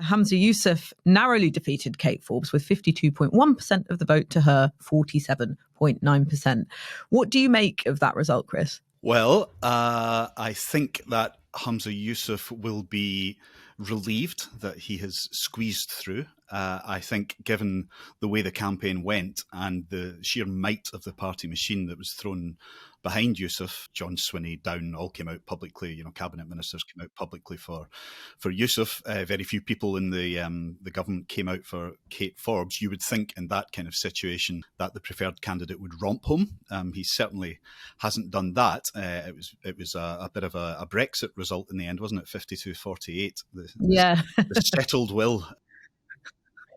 Humza Yousaf narrowly defeated Kate Forbes with 52.1% of the vote to her 47.9%. What do you make of that result, Chris? Well, I think that Humza Yousaf will be relieved that he has squeezed through. I think given the way the campaign went and the sheer might of the party machine that was thrown behind Yousaf, John Swinney, Down, all came out publicly, cabinet ministers came out publicly for Yousaf. Very few people in the government came out for Kate Forbes. You would think in that kind of situation that the preferred candidate would romp home. He certainly hasn't done that. It was a bit of a Brexit result in the end, wasn't it? 52-48. The settled will.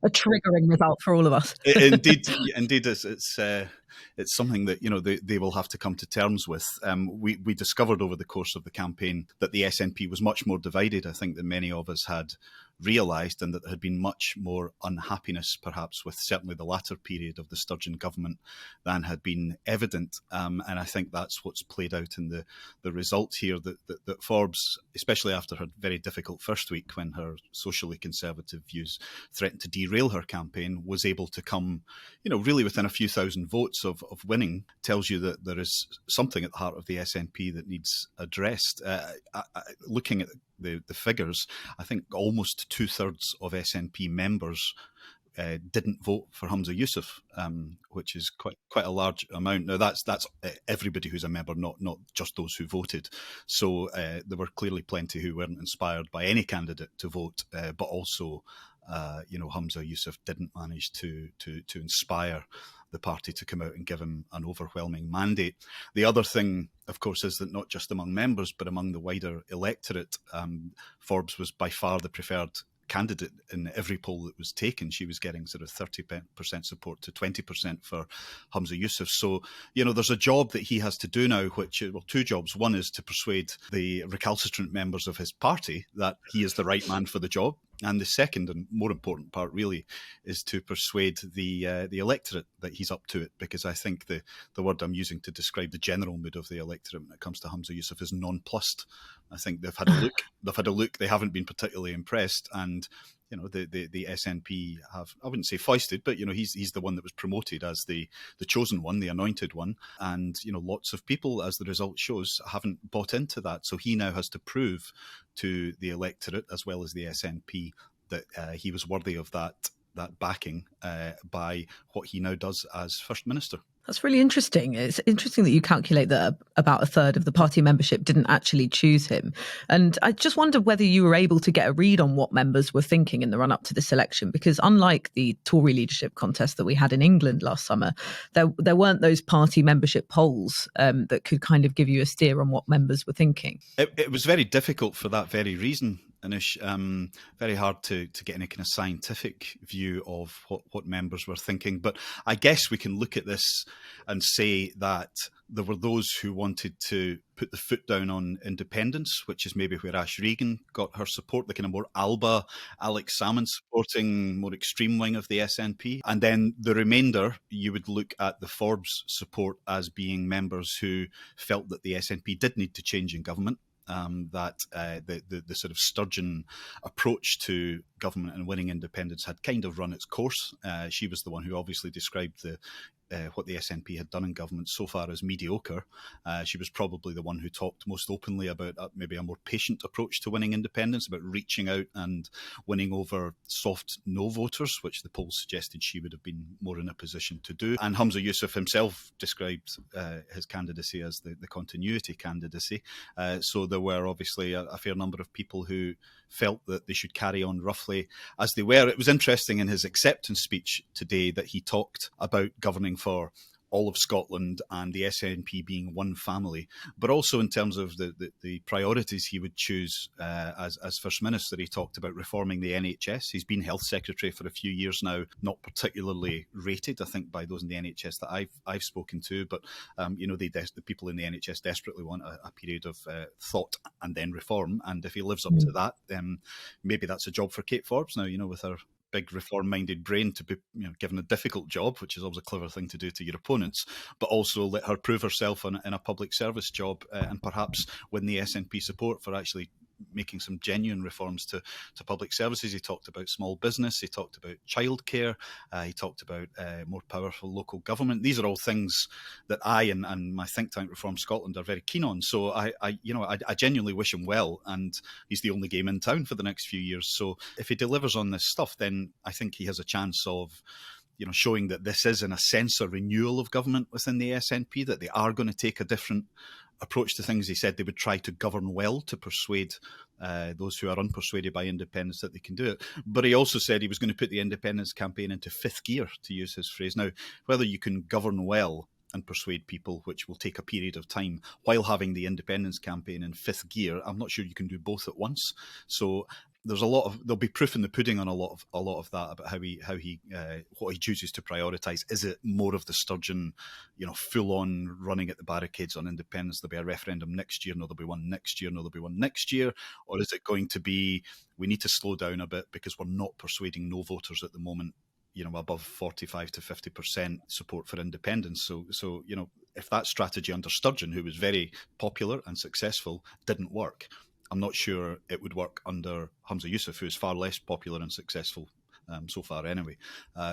A triggering result for all of us. Indeed, it's something that they will have to come to terms with. We discovered over the course of the campaign that the SNP was much more divided, I think, than many of us had realised, and that there had been much more unhappiness, perhaps, with certainly the latter period of the Sturgeon government than had been evident. And I think that's what's played out in the result here, that Forbes, especially after her very difficult first week when her socially conservative views threatened to derail her campaign, was able to come, really within a few thousand votes of winning, tells you that there is something at the heart of the SNP that needs addressed. Looking at the figures, I think almost 2/3 of SNP members didn't vote for Humza Yousaf, which is quite a large amount. Now that's everybody who's a member, not just those who voted. So there were clearly plenty who weren't inspired by any candidate to vote, but also Humza Yousaf didn't manage to inspire the party to come out and give him an overwhelming mandate. The other thing, of course, is that not just among members, but among the wider electorate, Forbes was by far the preferred candidate in every poll that was taken. She was getting sort of 30% support to 20% for Humza Yousaf. So, there's a job that he has to do now, two jobs. One is to persuade the recalcitrant members of his party that he is the right man for the job. And the second and more important part really is to persuade the electorate that he's up to it, because I think the word I'm using to describe the general mood of the electorate when it comes to Humza Yousaf is nonplussed. I think they've had a look. They haven't been particularly impressed, and the SNP have, I wouldn't say foisted, but he's the one that was promoted as the chosen one, the anointed one, and lots of people, as the result shows, haven't bought into that. So he now has to prove to the electorate as well as the SNP that he was worthy of that backing by what he now does as First Minister. That's really interesting. It's interesting that you calculate that about 1/3 of the party membership didn't actually choose him. And I just wondered whether you were able to get a read on what members were thinking in the run-up to this election, because unlike the Tory leadership contest that we had in England last summer, there weren't those party membership polls that could kind of give you a steer on what members were thinking. It was very difficult for that very reason, Anoosh. Very hard to get any kind of scientific view of what members were thinking. But I guess we can look at this and say that there were those who wanted to put the foot down on independence, which is maybe where Ash Regan got her support, the kind of more Alba, Alex Salmond supporting more extreme wing of the SNP. And then the remainder, you would look at the Forbes support as being members who felt that the SNP did need to change in government. That the sort of Sturgeon approach to government and winning independence had kind of run its course. She was the one who obviously described what the SNP had done in government so far as mediocre. She was probably the one who talked most openly about maybe a more patient approach to winning independence, about reaching out and winning over soft no voters, which the polls suggested she would have been more in a position to do. And Humza Yousaf himself described his candidacy as the continuity candidacy. So there were obviously a fair number of people who felt that they should carry on roughly as they were. It was interesting in his acceptance speech today that he talked about governing for all of Scotland and the SNP being one family, but also in terms of the priorities he would choose as First Minister. He talked about reforming the NHS. He's been Health Secretary for a few years now, not particularly rated, I think, by those in the NHS that I've spoken to, but the people in the NHS desperately want a period of thought and then reform, and if he lives up to that, then maybe that's a job for Kate Forbes now, with her big reform-minded brain, to be given a difficult job, which is always a clever thing to do to your opponents, but also let her prove herself in a public service job and perhaps win the SNP support for actually making some genuine reforms to public services. He talked about small business. He talked about childcare. He talked about more powerful local government. These are all things that I and my think tank Reform Scotland are very keen on. So I genuinely wish him well, and he's the only game in town for the next few years. So if he delivers on this stuff, then I think he has a chance of showing that this is, in a sense, a renewal of government within the SNP, that they are going to take a different approach to things. He said they would try to govern well to persuade those who are unpersuaded by independence that they can do it. But he also said he was going to put the independence campaign into fifth gear, to use his phrase. Now, whether you can govern well and persuade people, which will take a period of time, while having the independence campaign in fifth gear, I'm not sure you can do both at once. So there'll be proof in the pudding on a lot of that, about what he chooses to prioritise. Is it more of the Sturgeon, full on running at the barricades on independence? There'll be a referendum next year, no, there'll be one next year, no, there'll be one next year, or is it going to be, we need to slow down a bit because we're not persuading no voters at the moment, above 45 to 50% support for independence. So if that strategy under Sturgeon, who was very popular and successful, didn't work, I'm not sure it would work under Humza Yousaf, who is far less popular and successful so far anyway.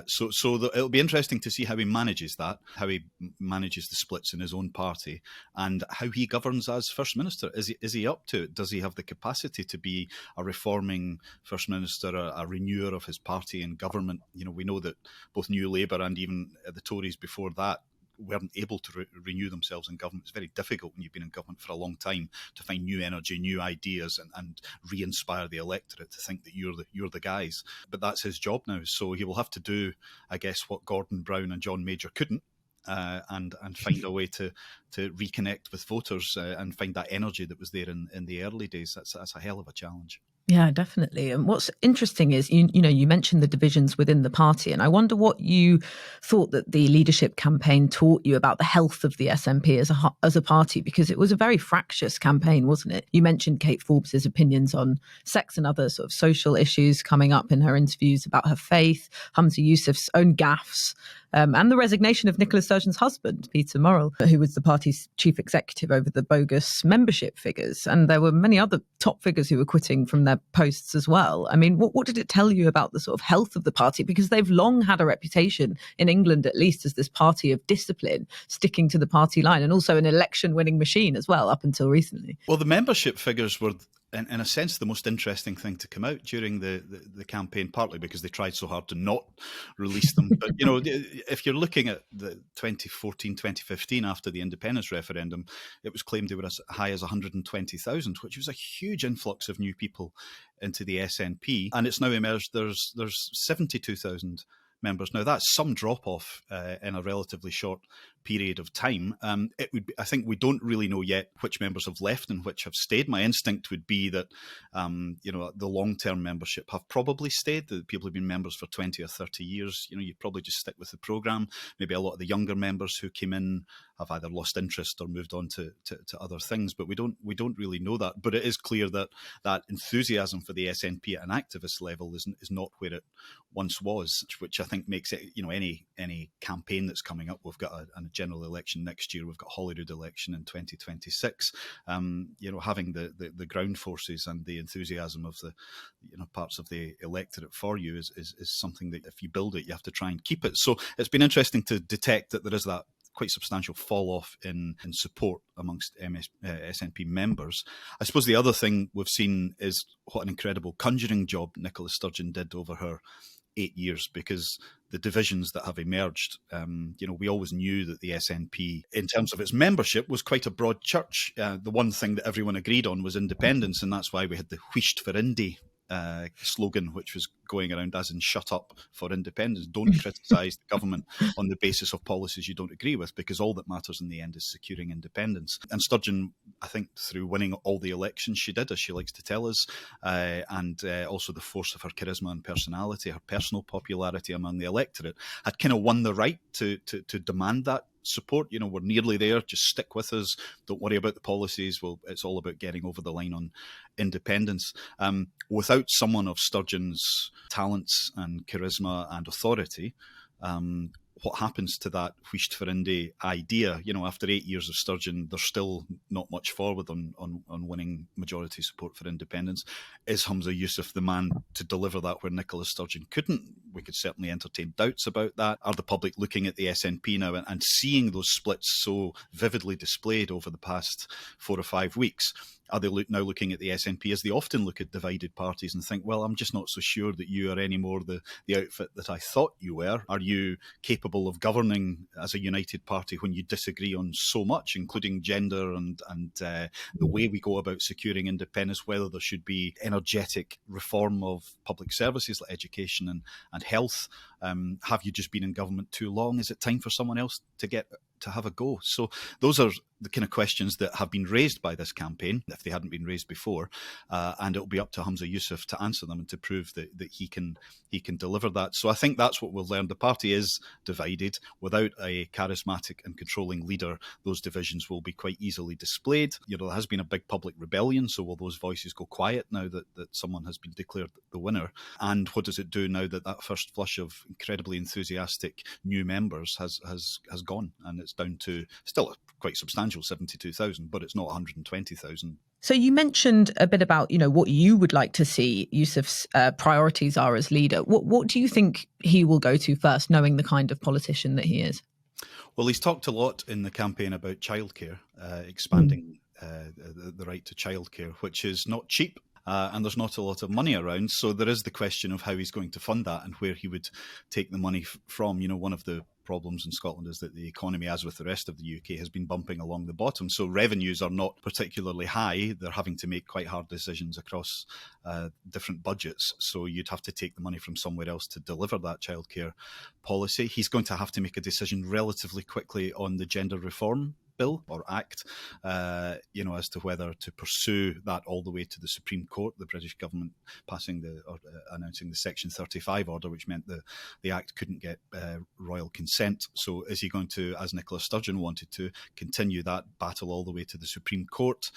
So it'll be interesting to see how he manages that, how he manages the splits in his own party, and how he governs as First Minister. Is he up to it? Does he have the capacity to be a reforming First Minister, a renewer of his party and government? We know that both New Labour and even the Tories before that weren't able to renew themselves in government. It's very difficult when you've been in government for a long time to find new energy, new ideas, and re-inspire the electorate to think that you're the guys. But that's his job now. So he will have to do, I guess, what Gordon Brown and John Major couldn't, and find a way to reconnect with voters and find that energy that was there in the early days. That's a hell of a challenge. Yeah, definitely. And what's interesting is, you mentioned the divisions within the party, and I wonder what you thought that the leadership campaign taught you about the health of the SNP as a party, because it was a very fractious campaign, wasn't it? You mentioned Kate Forbes' opinions on sex and other sort of social issues coming up in her interviews about her faith, Humza Yousaf's own gaffes, and the resignation of Nicola Sturgeon's husband, Peter Murrell, who was the party's chief executive, over the bogus membership figures. And there were many other top figures who were quitting from their posts as well. I mean, what did it tell you about the sort of health of the party? Because they've long had a reputation, in England at least, as this party of discipline, sticking to the party line, and also an election-winning machine as well, up until recently. Well, the membership figures were, in a sense, the most interesting thing to come out during the campaign, partly because they tried so hard to not release them. But, if you're looking at the 2014, 2015, after the independence referendum, it was claimed they were as high as 120,000, which was a huge influx of new people into the SNP. And it's now emerged there's 72,000 members. Now, that's some drop-off in a relatively short period of time. I think we don't really know yet which members have left and which have stayed. My instinct would be that, the long-term membership have probably stayed. The people who've been members for 20 or 30 years, you'd probably just stick with the programme. Maybe a lot of the younger members who came in have either lost interest or moved on to other things, but we don't really know that. But it is clear that enthusiasm for the SNP at an activist level is not where it once was, which I think makes it, any campaign that's coming up. We've got a general election next year. We've got Holyrood election in 2026. Having the ground forces and the enthusiasm of the parts of the electorate for you is something that, if you build it, you have to try and keep it. So it's been interesting to detect that there is that quite substantial fall off in support amongst SNP members. I suppose the other thing we've seen is what an incredible conjuring job Nicola Sturgeon did over her 8 years, because the divisions that have emerged, we always knew that the SNP, in terms of its membership, was quite a broad church. The one thing that everyone agreed on was independence, and that's why we had the Wheesht for Indy slogan, which was going around as in "shut up for independence." Don't criticise the government on the basis of policies you don't agree with, because all that matters in the end is securing independence. And Sturgeon, I think, through winning all the elections she did, as she likes to tell us, and also the force of her charisma and personality, her personal popularity among the electorate, had kind of won the right to demand that support. We're nearly there, just stick with us, don't worry about the policies. Well, it's all about getting over the line on independence. Without someone of Sturgeon's talents and charisma and authority, what happens to that Wheesht for Indy idea. After 8 years of Sturgeon, there's still not much forward on winning majority support for independence. Is Humza Yousaf the man to deliver that where Nicola Sturgeon couldn't? We could certainly entertain doubts about that. Are the public looking at the SNP now and seeing those splits so vividly displayed over the past 4 or 5 weeks? Are they now looking at the SNP as they often look at divided parties and think, well, I'm just not so sure that you are any more the outfit that I thought you were? Are you capable of governing as a united party when you disagree on so much, including gender and the way we go about securing independence, whether there should be energetic reform of public services like education and health? Have you just been in government too long? Is it time for someone else to have a go? So those are the kind of questions that have been raised by this campaign, if they hadn't been raised before, and it'll be up to Humza Yousaf to answer them and to prove that he can deliver that. So I think that's what we'll learn. The party is divided. Without a charismatic and controlling leader, those divisions will be quite easily displayed. There has been a big public rebellion, so will those voices go quiet now that someone has been declared the winner? And what does it do now that first flush of incredibly enthusiastic new members has gone, and it's down to still a quite substantial 72,000, but it's not 120,000. So you mentioned a bit about, what you would like to see Yousaf's priorities are as leader. What do you think he will go to first, knowing the kind of politician that he is? Well, he's talked a lot in the campaign about childcare, expanding the right to childcare, which is not cheap. And there's not a lot of money around. So there is the question of how he's going to fund that and where he would take the money from. One of the problems in Scotland is that the economy, as with the rest of the UK, has been bumping along the bottom. So revenues are not particularly high. They're having to make quite hard decisions across different budgets. So you'd have to take the money from somewhere else to deliver that childcare policy. He's going to have to make a decision relatively quickly on the gender reform bill or act, as to whether to pursue that all the way to the Supreme Court. The British government announcing the Section 35 order, which meant the act couldn't get royal consent. So is he going to, as Nicola Sturgeon wanted to, continue that battle all the way to the Supreme Court?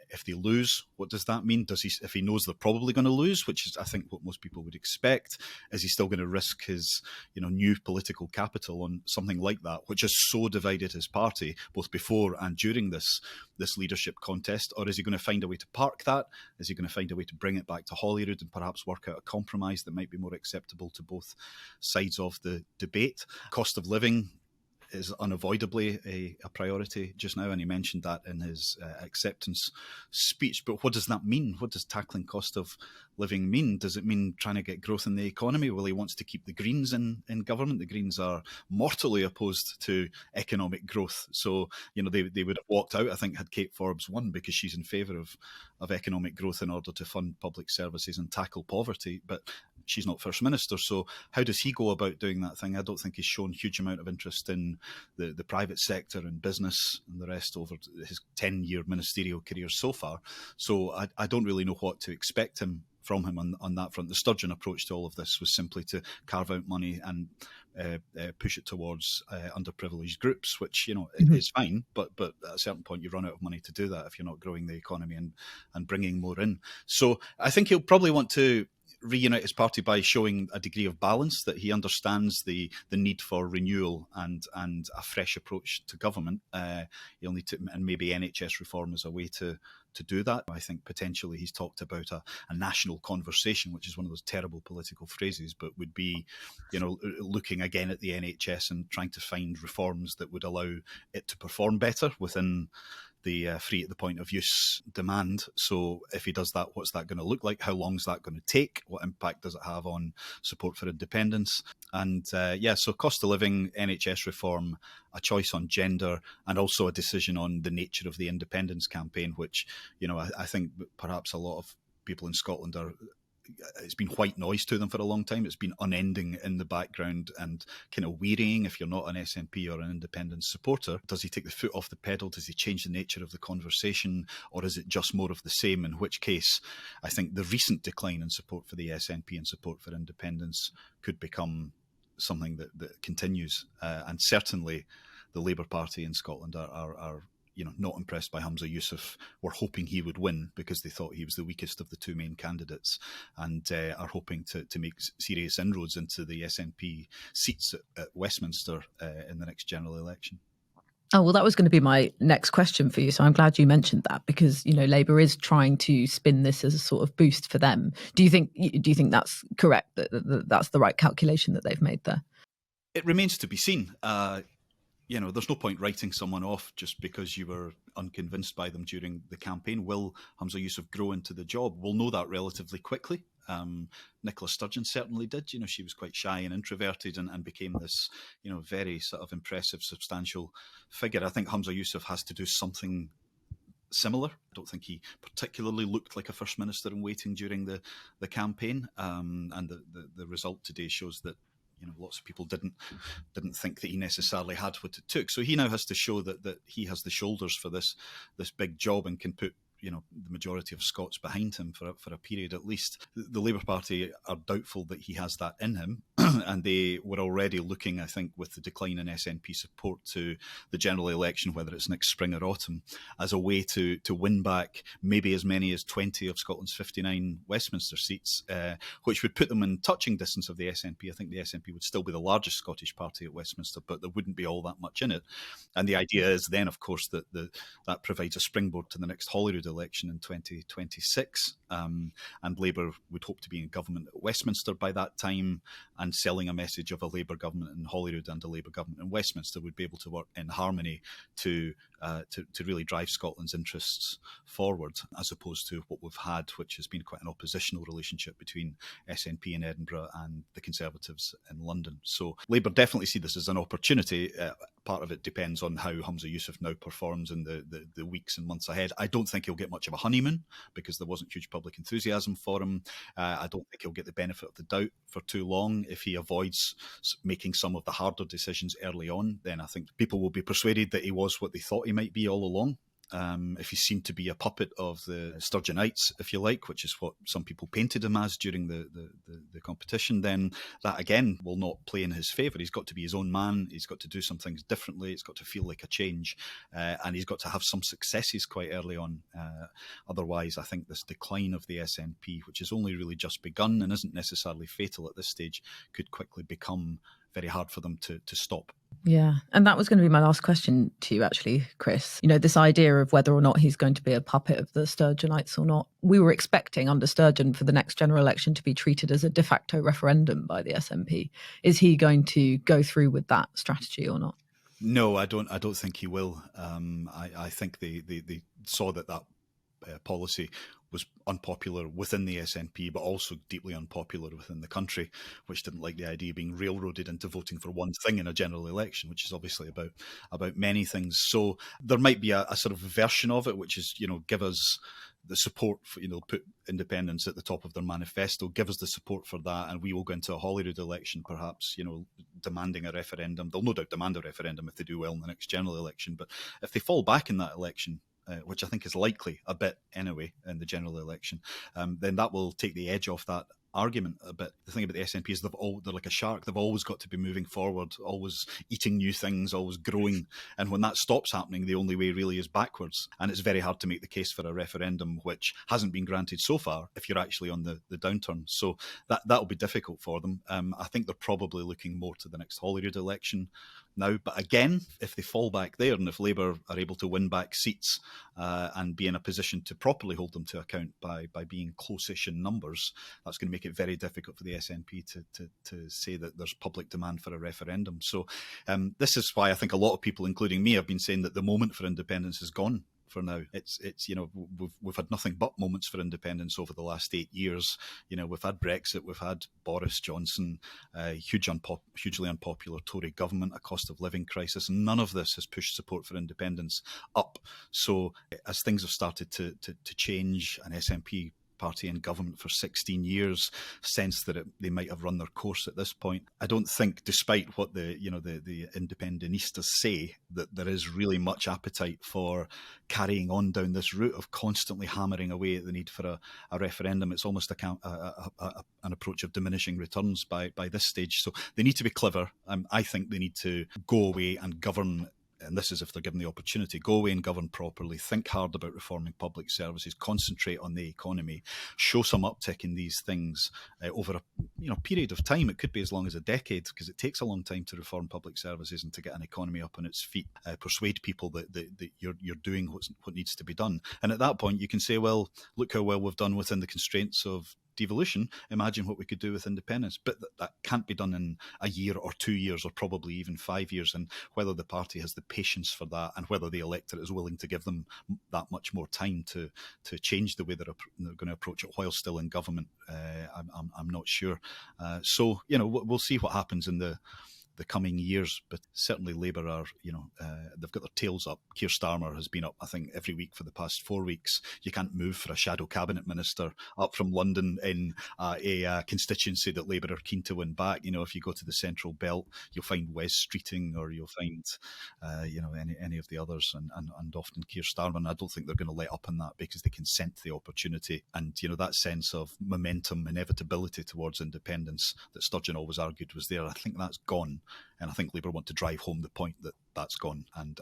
If they lose, what does that mean? If he knows they're probably going to lose, which is I think what most people would expect, is he still going to risk his new political capital on something like that, which has so divided his party both before and during this leadership contest? Or is he going to find a way to park that? Is he going to find a way to bring it back to Holyrood and perhaps work out a compromise that might be more acceptable to both sides of the debate? Cost of living is unavoidably a priority just now, and he mentioned that in his acceptance speech. But what does that mean? What does tackling cost of living mean? Does it mean trying to get growth in the economy? Well, he wants to keep the Greens in government. The Greens are mortally opposed to economic growth. So, they would have walked out, I think, had Kate Forbes won, because she's in favour of economic growth in order to fund public services and tackle poverty. But she's not First Minister. So how does he go about doing that thing? I don't think he's shown a huge amount of interest in the private sector and business and the rest over his 10-year ministerial career so far. So I don't really know what to expect from him on that front. The Sturgeon approach to all of this was simply to carve out money and push it towards underprivileged groups, which is fine, but at a certain point you run out of money to do that if you're not growing the economy and bringing more in. So I think he'll probably want to reunite his party by showing a degree of balance, that he understands the need for renewal and a fresh approach to government. He'll need to, and maybe NHS reform is a way to do that. I think potentially he's talked about a national conversation, which is one of those terrible political phrases, but would be, looking again at the NHS and trying to find reforms that would allow it to perform better within the free at the point of use demand. So if he does that, what's that going to look like? How long is that going to take? What impact does it have on support for independence? And so cost of living, NHS reform, a choice on gender, and also a decision on the nature of the independence campaign, which, I think perhaps a lot of people in Scotland it's been white noise to them for a long time. It's been unending in the background and kind of wearying if you're not an SNP or an independent supporter. Does he take the foot off the pedal? Does he change the nature of the conversation? Or is it just more of the same? In which case, I think the recent decline in support for the SNP and support for independence could become something that continues. And certainly the Labour Party in Scotland are not impressed by Humza Yousaf, were hoping he would win because they thought he was the weakest of the two main candidates, and are hoping to make serious inroads into the SNP seats at Westminster in the next general election. Oh, well, that was going to be my next question for you. So I'm glad you mentioned that, because, Labour is trying to spin this as a sort of boost for them. Do you think that's correct, that that's the right calculation that they've made there? It remains to be seen. There's no point writing someone off just because you were unconvinced by them during the campaign. Will Humza Yousaf grow into the job? We'll know that relatively quickly. Nicola Sturgeon certainly did. She was quite shy and introverted and became this, very sort of impressive, substantial figure. I think Humza Yousaf has to do something similar. I don't think he particularly looked like a First Minister in waiting during the campaign. And the result today shows that lots of people didn't think that he necessarily had what it took. So he now has to show that he has the shoulders for this big job and can put the majority of Scots behind him for a period at least. The Labour Party are doubtful that he has that in him, and they were already looking, I think, with the decline in SNP support to the general election, whether it's next spring or autumn, as a way to win back maybe as many as 20 of Scotland's 59 Westminster seats, which would put them in touching distance of the SNP. I think the SNP would still be the largest Scottish party at Westminster, but there wouldn't be all that much in it. And the idea is then, of course, that provides a springboard to the next Holyrood election in 2026, and Labour would hope to be in government at Westminster by that time, and selling a message of a Labour government in Holyrood and a Labour government in Westminster would be able to work in harmony to really drive Scotland's interests forward, as opposed to what we've had, which has been quite an oppositional relationship between SNP in Edinburgh and the Conservatives in London. So Labour definitely see this as an opportunity. Part of it depends on how Humza Yousaf now performs in the weeks and months ahead. I don't think he'll get much of a honeymoon because there wasn't huge public enthusiasm for him. I don't think he'll get the benefit of the doubt for too long. If he avoids making some of the harder decisions early on, then I think people will be persuaded that he was what they thought he might be all along. If he seemed to be a puppet of the Sturgeonites, if you like, which is what some people painted him as during the competition, then that again will not play in his favour. He's got to be his own man. He's got to do some things differently. It's got to feel like a change, and he's got to have some successes quite early on. Otherwise, I think this decline of the SNP, which has only really just begun and isn't necessarily fatal at this stage, could quickly become very hard for them to stop. Yeah, and that was going to be my last question to you, actually, Chris. This idea of whether or not he's going to be a puppet of the Sturgeonites or not. We were expecting under Sturgeon for the next general election to be treated as a de facto referendum by the SNP. Is he going to go through with that strategy or not? No, I don't think he will. I think they saw that policy was unpopular within the SNP, but also deeply unpopular within the country, which didn't like the idea of being railroaded into voting for one thing in a general election, which is obviously about many things. So there might be a sort of version of it, which is, give us the support for, put independence at the top of their manifesto, give us the support for that, and we will go into a Holyrood election, perhaps, demanding a referendum. They'll no doubt demand a referendum if they do well in the next general election. But if they fall back in that election, which I think is likely a bit anyway in the general election, then that will take the edge off that argument a bit. The thing about the SNP is they're like a shark. They've always got to be moving forward, always eating new things, always growing. And when that stops happening, the only way really is backwards. And it's very hard to make the case for a referendum which hasn't been granted so far if you're actually on the downturn. So that'll be difficult for them. I think they're probably looking more to the next Holyrood election now. But again, if they fall back there and if Labour are able to win back seats and be in a position to properly hold them to account by being close-ish in numbers, that's going to make it very difficult for the SNP to say that there's public demand for a referendum. So this is why I think a lot of people, including me, have been saying that the moment for independence is gone for now. It's we've had nothing but moments for independence over the last 8 years. We've had Brexit, we've had Boris Johnson, hugely unpopular Tory government, a cost of living crisis, and none of this has pushed support for independence up. So as things have started to change, an SNP party in government for 16 years, sense that they might have run their course at this point. I don't think, despite what the independentistas say, that there is really much appetite for carrying on down this route of constantly hammering away at the need for a referendum. It's almost an approach of diminishing returns by this stage. So they need to be clever. I think they need to go away and govern and this is if they're given the opportunity, go away and govern properly, think hard about reforming public services, concentrate on the economy, show some uptick in these things over a period of time. It could be as long as a decade, because it takes a long time to reform public services and to get an economy up on its feet. Persuade people that you're doing what needs to be done. And at that point, you can say, well, look how well we've done within the constraints of devolution. Imagine what we could do with independence. But that can't be done in a year or 2 years or probably even 5 years. And whether the party has the patience for that and whether the electorate is willing to give them that much more time to change the way they're going to approach it while still in government, I'm not sure. So, we'll see what happens in the coming years, but certainly Labour are, they've got their tails up. Keir Starmer has been up, I think, every week for the past 4 weeks. You can't move for a shadow cabinet minister up from London in a constituency that Labour are keen to win back. If you go to the Central Belt, you'll find Wes Streeting, or you'll find, any of the others, and often Keir Starmer. And I don't think they're going to let up on that, because they can scent the opportunity. And, that sense of momentum, inevitability towards independence that Sturgeon always argued was there, I think that's gone. And I think Labour want to drive home the point that that's gone. And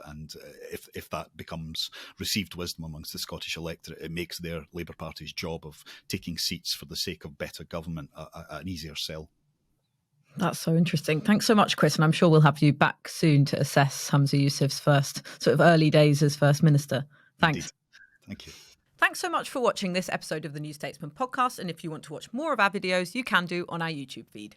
if that becomes received wisdom amongst the Scottish electorate, it makes their Labour Party's job of taking seats for the sake of better government an easier sell. That's so interesting. Thanks so much, Chris. And I'm sure we'll have you back soon to assess Humza Yousaf's first sort of early days as First Minister. Thanks. Indeed. Thank you. Thanks so much for watching this episode of the New Statesman podcast. And if you want to watch more of our videos, you can do on our YouTube feed.